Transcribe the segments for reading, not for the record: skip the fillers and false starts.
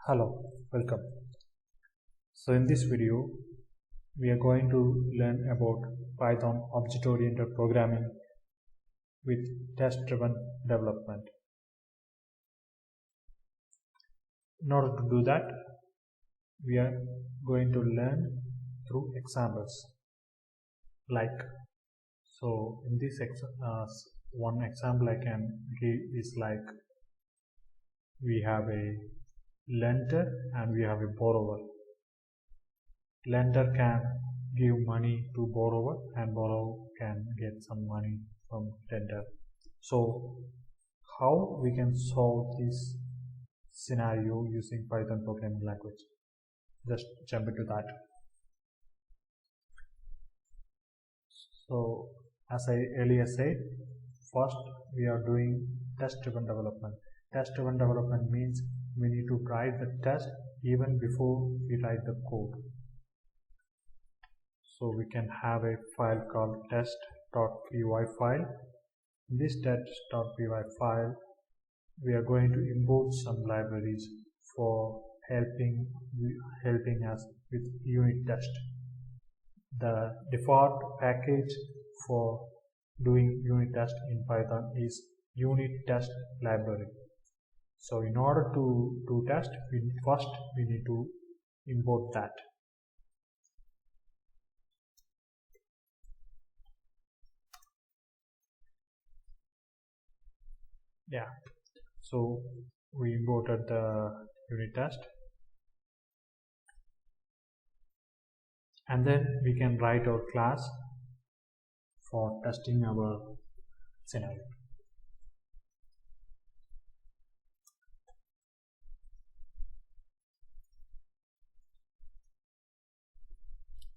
Hello, welcome. So in this video, we are going to learn about Python object-oriented programming with test-driven development. In order to do that, we are going to learn through examples. So in this one example I can give is like we have a lender and we have a borrower. Lender can give money to borrower and borrower can get some money from lender. So how we can solve this scenario using Python programming language? Just jump into that. So as I earlier said, first we are doing test-driven development. Test-driven development means we need to write the test even before we write the code. So we can have a file called test.py file. In this test.py file, we are going to import some libraries for helping us with unit test. The default package for doing unit test in Python is unit test library. So in order to do test, first we need to import that. Yeah, so we imported the unit test, and then we can write our class for testing our scenario.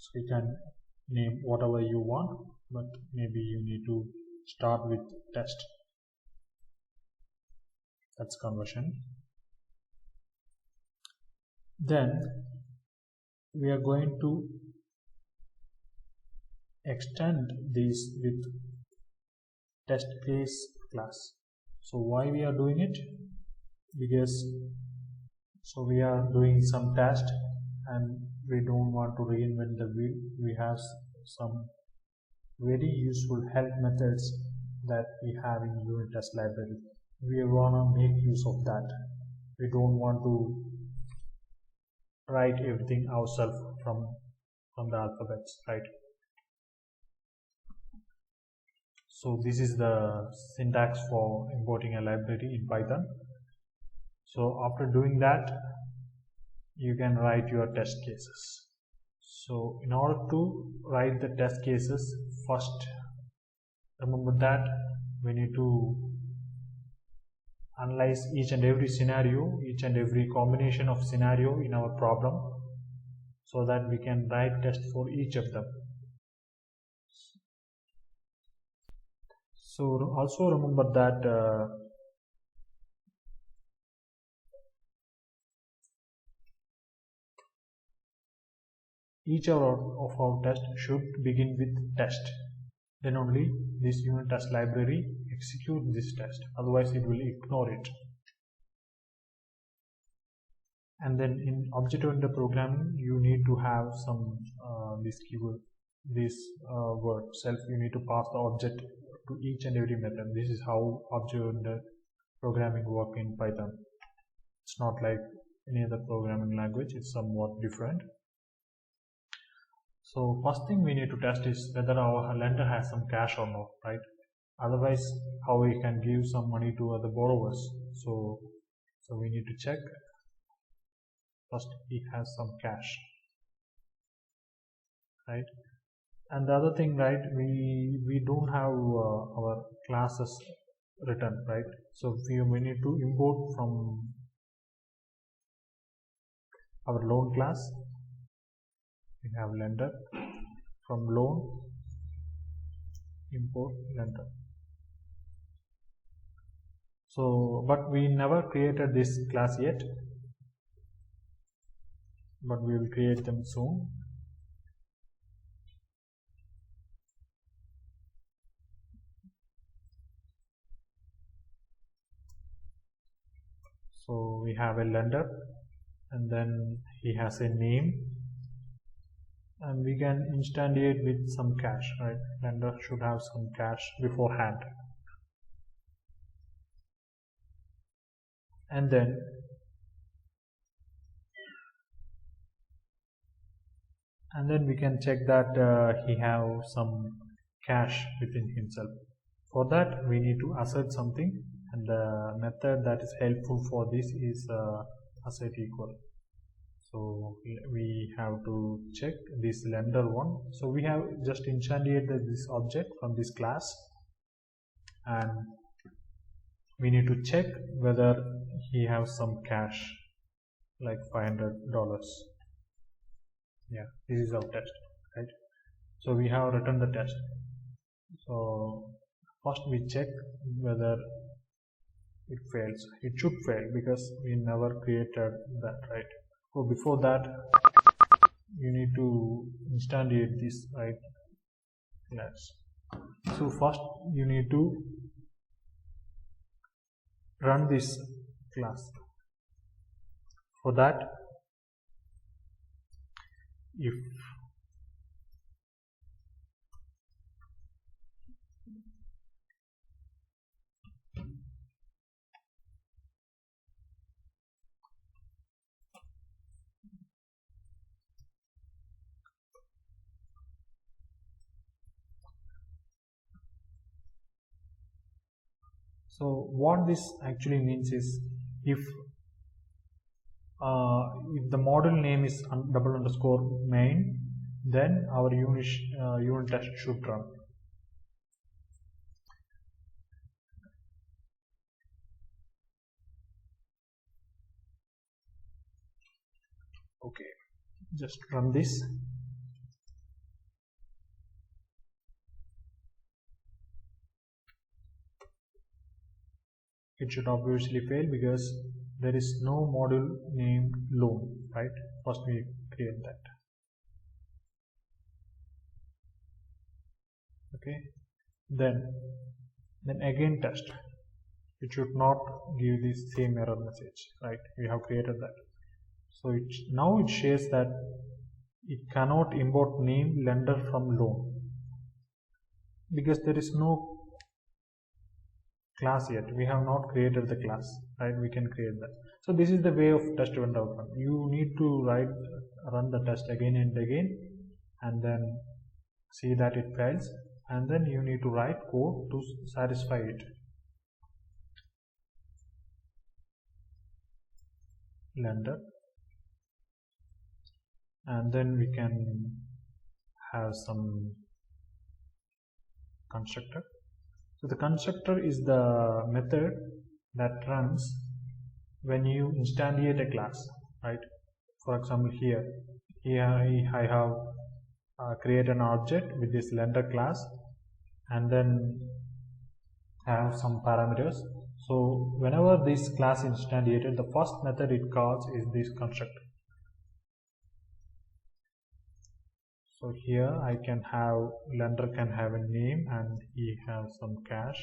So you can name whatever you want, but maybe you need to start with test. That's conversion. Then we are going to extend this with test case class. So why we are doing it? Because we are doing some test and we don't want to reinvent the wheel. We have some very useful help methods that we have in unit test library. We want to make use of that. We don't want to write everything ourselves from the alphabets, right? So this is the syntax for importing a library in Python. So after doing that, you can write your test cases. So in order to write the test cases, first remember that we need to analyze each and every scenario, each and every combination of scenario in our problem, so that we can write test for each of them. So also remember that each of our tests should begin with test. Then only this unit test library execute this test, otherwise it will ignore it. And then in object-oriented programming, you need to have some this keyword, this word self. You need to pass the object to each and every method. This is how object-oriented programming work in Python. It's not like any other programming language. It's somewhat different. So first thing we need to test is whether our lender has some cash or not, right? Otherwise, how we can give some money to other borrowers. So we need to check first he has some cash, right? And the other thing, right, we don't have our classes written, right? So we need to import from our loan class. We have lender, from loan import lender. So but we never created this class yet, but we will create them soon. So we have a lender and then he has a name, and we can instantiate with some cache, right? Lender should have some cache beforehand, and then we can check that he have some cache within himself. For that we need to assert something, and the method that is helpful for this is assert equal. So we have to check this lender one. So we have just instantiated this object from this class, and we need to check whether he has some cash like $500. Yeah, this is our test, right? So we have written the test. So first we check whether it fails. It should fail because we never created that, right? So before that you need to instantiate this, right, class. So first you need to run this class. For that, if so what this actually means is if the module name is double underscore main, then our unit test should run. Okay, just run this. It should obviously fail because there is no module named loan, right? First we create that. Okay, then again test. It should not give the same error message, right? We have created that. So now it shares that it cannot import name lender from loan because there is no class yet. We have not created the class, right? We can create that. So this is the way of test event outcome. You need to run the test again and again, and then see that it fails, and then you need to write code to satisfy it. Lender, and then we can have some constructor. So the constructor is the method that runs when you instantiate a class, right? For example, here I have created an object with this lender class, and then have some parameters. So whenever this class instantiated, the first method it calls is this constructor. So here I can have lender can have a name and he has some cash.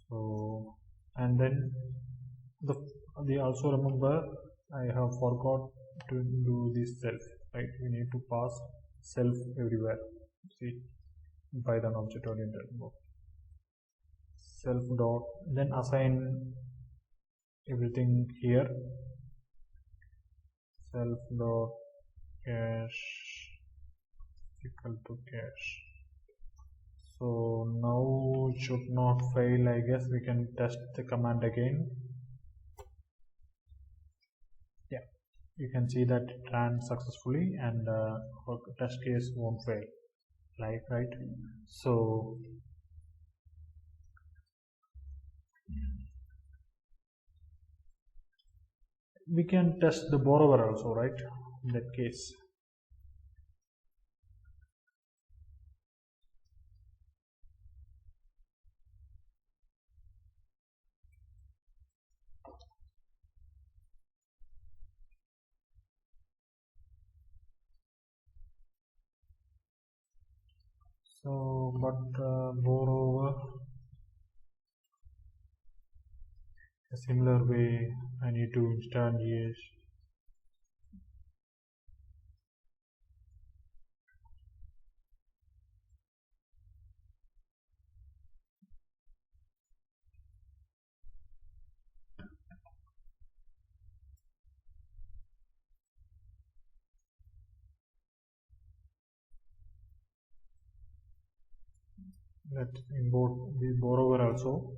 So, and then the also remember I have forgot to do this self, right? We need to pass self everywhere. See, Python object oriented mode. Self dot, then assign everything here. Self dot cache equal to cache. So now it should not fail. I guess we can test the command again. Yeah, you can see that it ran successfully, and our test case won't fail, like, right? So we can test the borrower also, right? In that case, so but borrower, a similar way I need to instantiate Let's import the borrower also,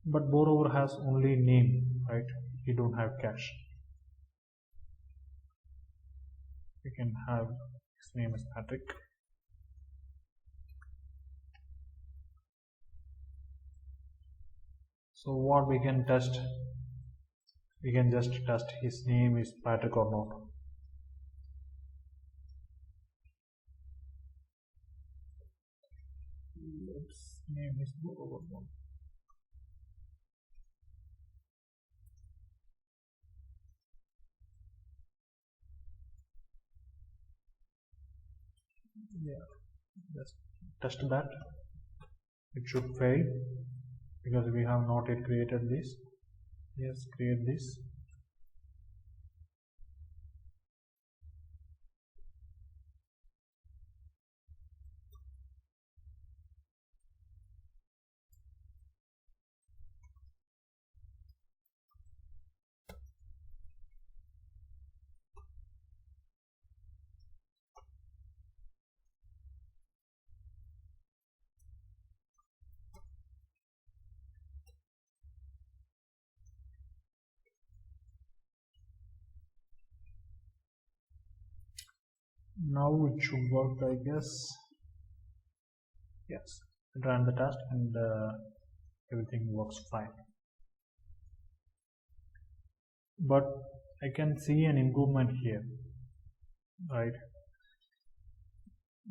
but borrower has only name, right? We don't have cash. We can have his name is Patrick. So what we can test, we can just test his name is Patrick or not. Let's name his borrower one. Yeah, just test that. It should fail because we have not yet created this. Yes, create this. Now it should work, I guess. Yes, run the test and everything works fine. But I can see an improvement here, right?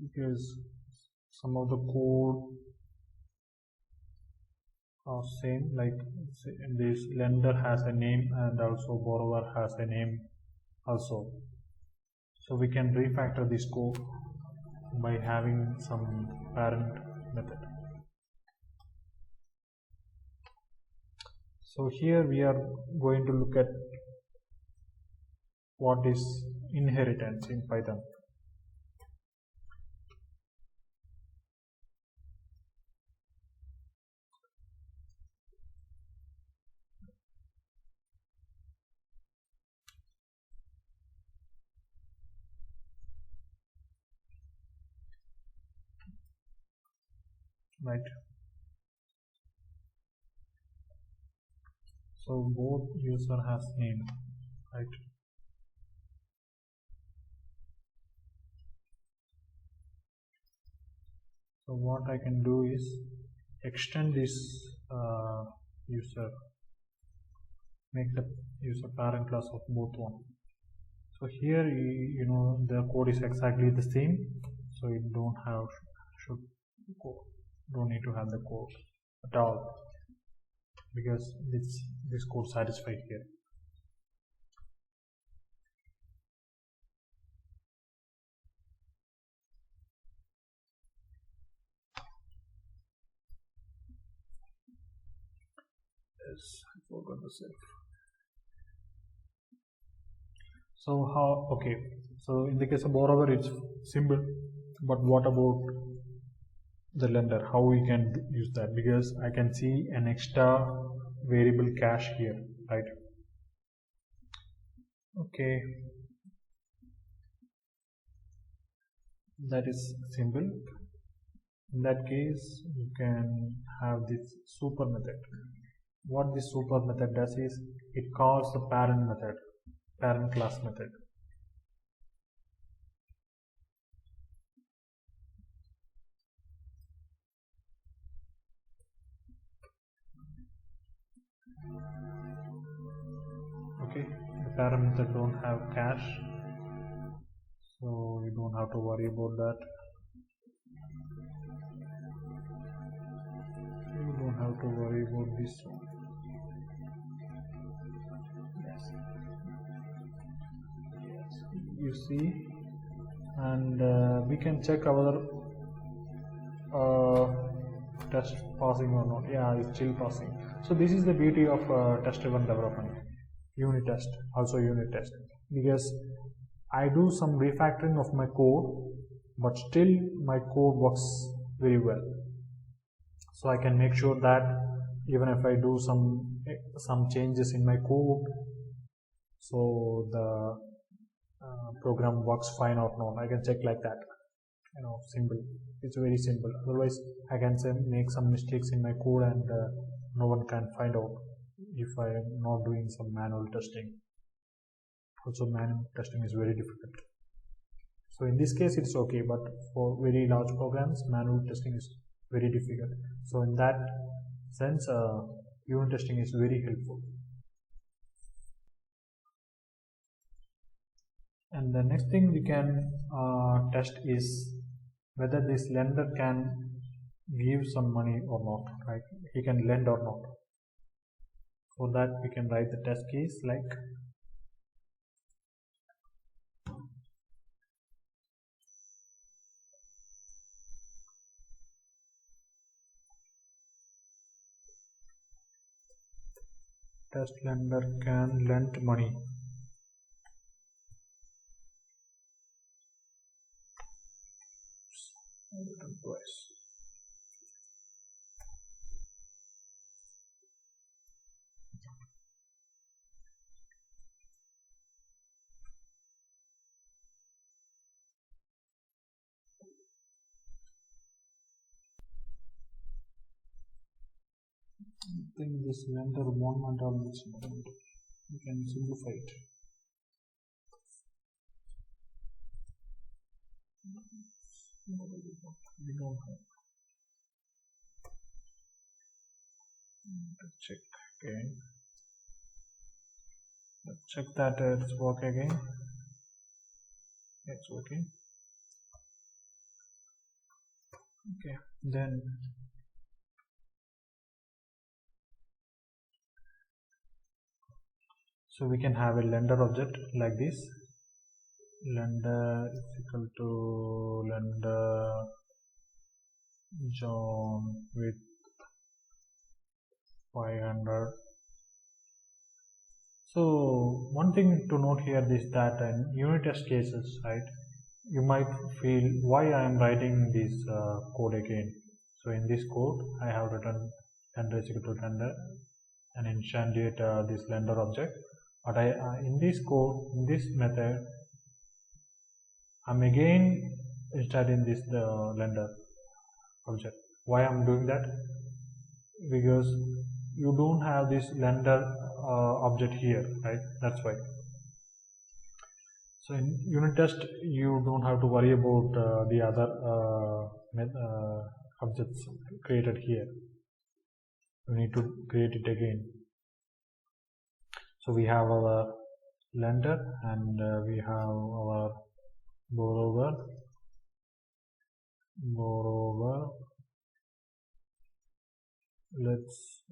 Because some of the code are same, like this lender has a name and also borrower has a name also. So we can refactor this code by having some parent method. So here we are going to look at what is inheritance in Python. Right. So both user has name, right? So what I can do is extend this user, make the user parent class of both one. So here you know the code is exactly the same, so you don't need to have the code at all, because this code satisfied here. Yes, I forgot to save. So how, okay, so in the case of borrower it's simple, but what about the lender, how we can use that? Because I can see an extra variable cash here, right? Okay, that is simple. In that case you can have this super method. What this super method does is it calls the parent method, parent class method. Okay, the parent method don't have cache, so you don't have to worry about that. You don't have to worry about this one. Yes, you see, and we can check our test passing or not. Yeah, it's still passing. So this is the beauty of test driven development. Unit test, also unit test, because I do some refactoring of my code, but still my code works very well. So I can make sure that even if I do some changes in my code, so the program works fine or not, I can check like that. simple. It's very simple. Otherwise I can say make some mistakes in my code and no one can find out if I am not doing some manual testing. Also manual testing is very difficult. So in this case it's okay, but for very large programs manual testing is very difficult. So in that sense unit testing is very helpful. And the next thing we can test is whether this lender can give some money or not, right? He can lend or not. For that we can write the test case like test lender can lend money. Twice. I think this lender won't all this. You can simplify it. We don't have. Let's check again. Let's check that it's work again. It's working. Okay, then so we can have a lender object like this. Lender is equal to lender John with 500. So one thing to note here is that in unit test cases, right, you might feel why I am writing this code again. So in this code I have written lender is equal to lender and instantiate this lender object, but in this code, in this method, I'm again instantiating this lender object. Why I'm doing that? Because you don't have this lender object here, right? That's why. So in unit test you don't have to worry about the other objects created here. You need to create it again. So we have our lender and we have our borrower. Let's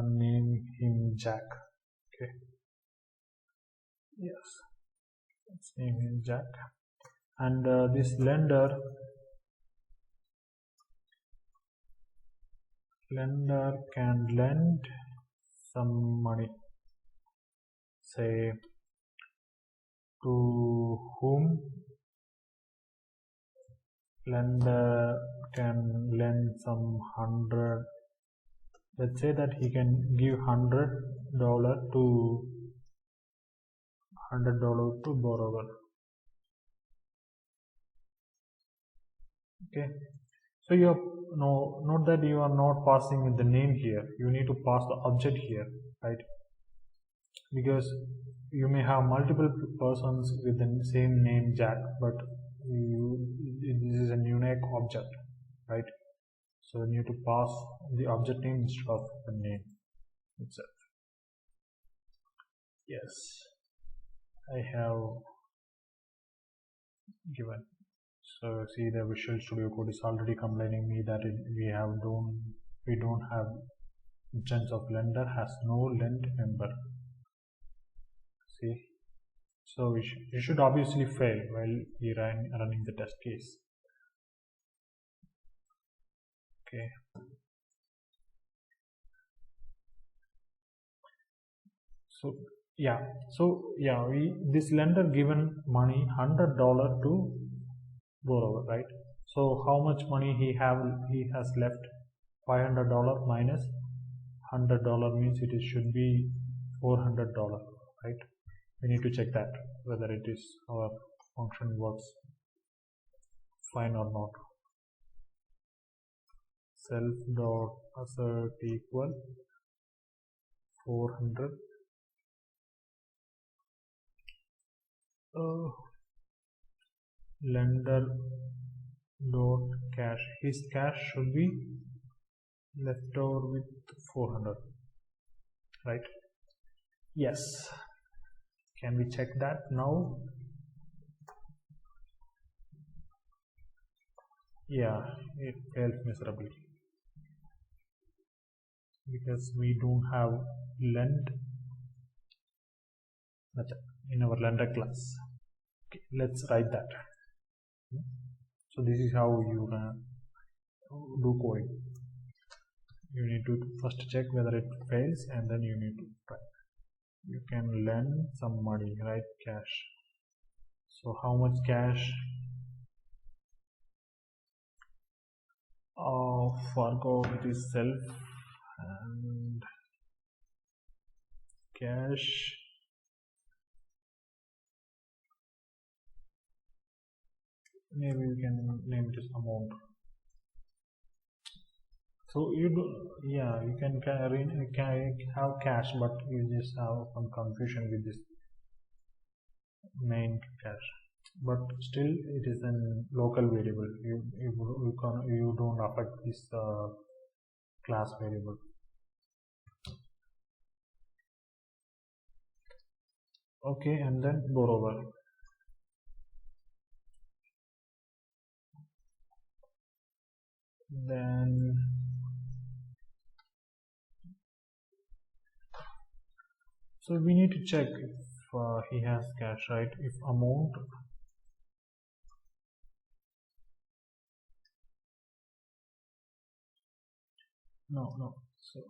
name him Jack. Okay. Yes. Let's name him Jack. And this lender can lend some money. Say to whom lender can lend some 100. Let's say that he can give $100 to borrower. Okay, so note that you are not passing the name here. You need to pass the object here, right? Because you may have multiple persons with the same name Jack, but this is a unique object, right? So you need to pass the object name instead of the name itself. Yes, I have given. So see, the Visual Studio Code is already complaining me that we don't have instance of lender has no lend member. See, so you should obviously fail while you running the test case. Okay. So this lender given money $100 to borrower, right? So how much money he has left? $500 minus $100 means it should be $400, right? We need to check that whether it is our function works fine or not. Self dot assert equal 400. Lender dot cash. His cash should be left over with 400, right? Yes. Can we check that now? Yeah, it failed miserably because we don't have lend method in our lender class. Okay, let's write that. So this is how you do coding. You need to first check whether it fails, and then you need to try. You can lend some money, right? Cash. So how much cash? Forgot it is self and cash. Maybe we can name this amount. So you do, yeah, you can have cash, but you just have some confusion with this main cash. But still, it is a local variable. You don't affect this class variable. Okay, and then borrower. Then so we need to check if he has cash, right? If amount no. So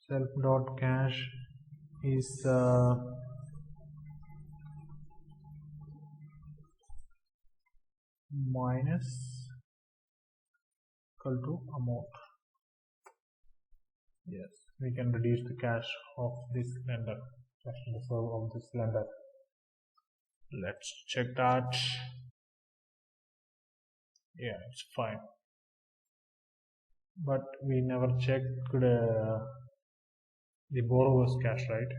self dot cash is minus equal to amount. Yes, we can reduce the cash of this lender, cash reserve of this lender. Let's check that. Yeah, it's fine. But we never checked the borrower's cash, right?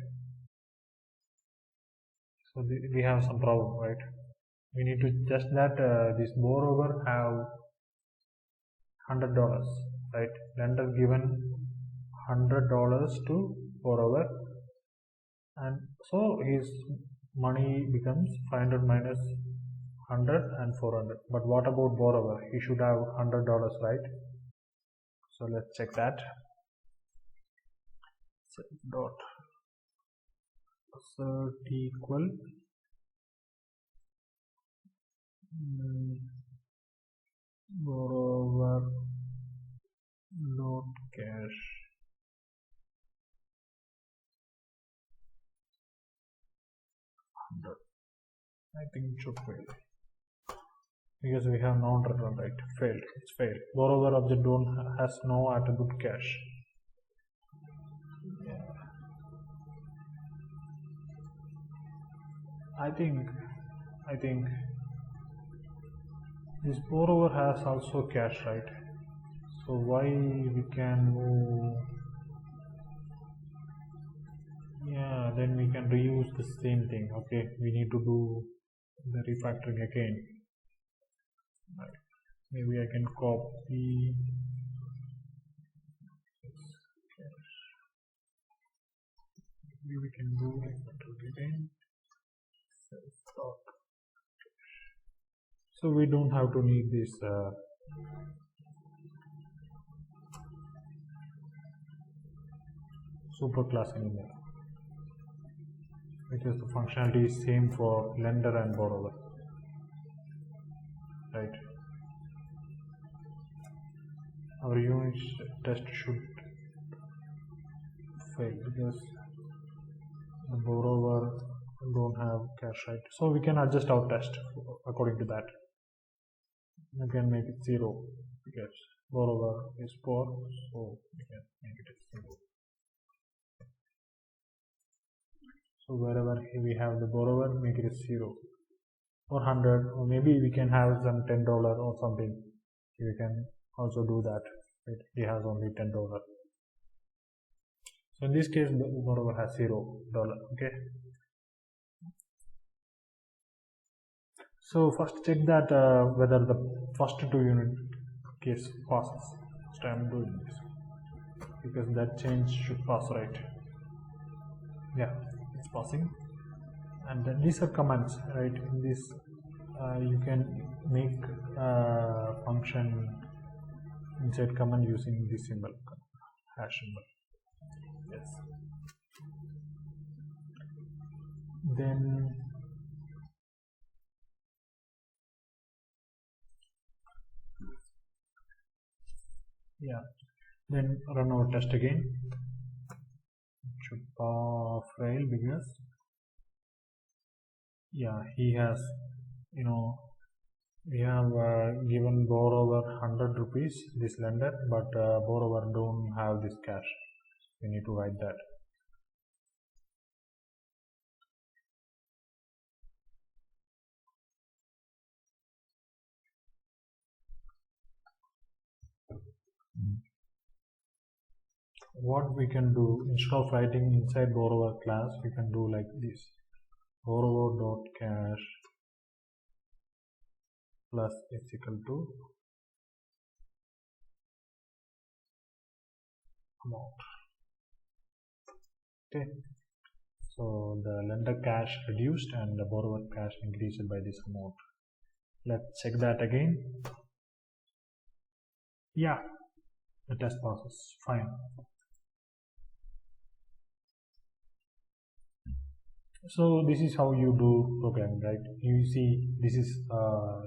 So we have some problem, right? We need to test that this borrower have $100, right? Lender given $100 to borrower, and so his money becomes 500 minus 100 and 400. But what about borrower? He should have $100, right? So let's check that. Self dot assert equal borrower dot cash $100. I think it should fail because we have non-return, right? Failed. It's failed. Borrower object has no attribute cash. Yeah. I think this borrower has also cash, right? So why we can move? Yeah, then we can reuse the same thing. Okay, we need to do the refactoring again. Right. Maybe I can copy. Maybe we can do refactoring again. So we don't have to need this superclass anymore because the functionality is same for lender and borrower, right? Our unit test should fail because the borrower don't have cash, right? So we can adjust our test according to that. We can make it 0 because borrower is poor, so we can make it as 0. So wherever we have the borrower, make it as 0 or 100, or maybe we can have some $10 or something. You can also do that. Right? He has only $10. So in this case, the borrower has $0. Okay. So first check that whether the first 2 unit case passes. So I am doing this because that change should pass, right? Yeah, it's passing. And then these are commands, right? In this you can make a function inside command using this symbol, hash symbol. Yes. Then yeah, then run our test again. It should fail because yeah, he has, we have given borrower 100 rupees, this lender, but borrower don't have this cash. We need to write that. What we can do, instead of writing inside borrower class, we can do like this: borrower.cash plus is equal to amount. Okay, so the lender cash reduced and the borrower cash increased by this amount. Let's check that again. Yeah, the test passes fine. So this is how you do programming, right? You see, this is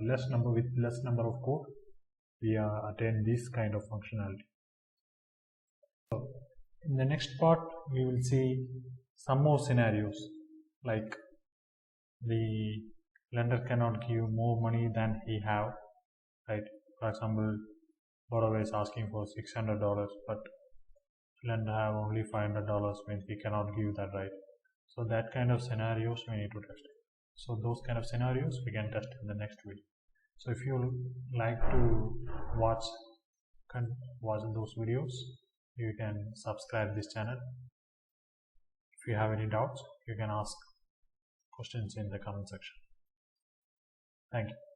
less number with less number of code. We attain this kind of functionality. So in the next part, we will see some more scenarios, like the lender cannot give more money than he have, right? For example, borrower is asking for $600, but lender have only $500, means he cannot give that, right? So that kind of scenarios we need to test. So those kind of scenarios we can test in the next video. So if you like to watch those videos, you can subscribe this channel. If you have any doubts, you can ask questions in the comment section. Thank you.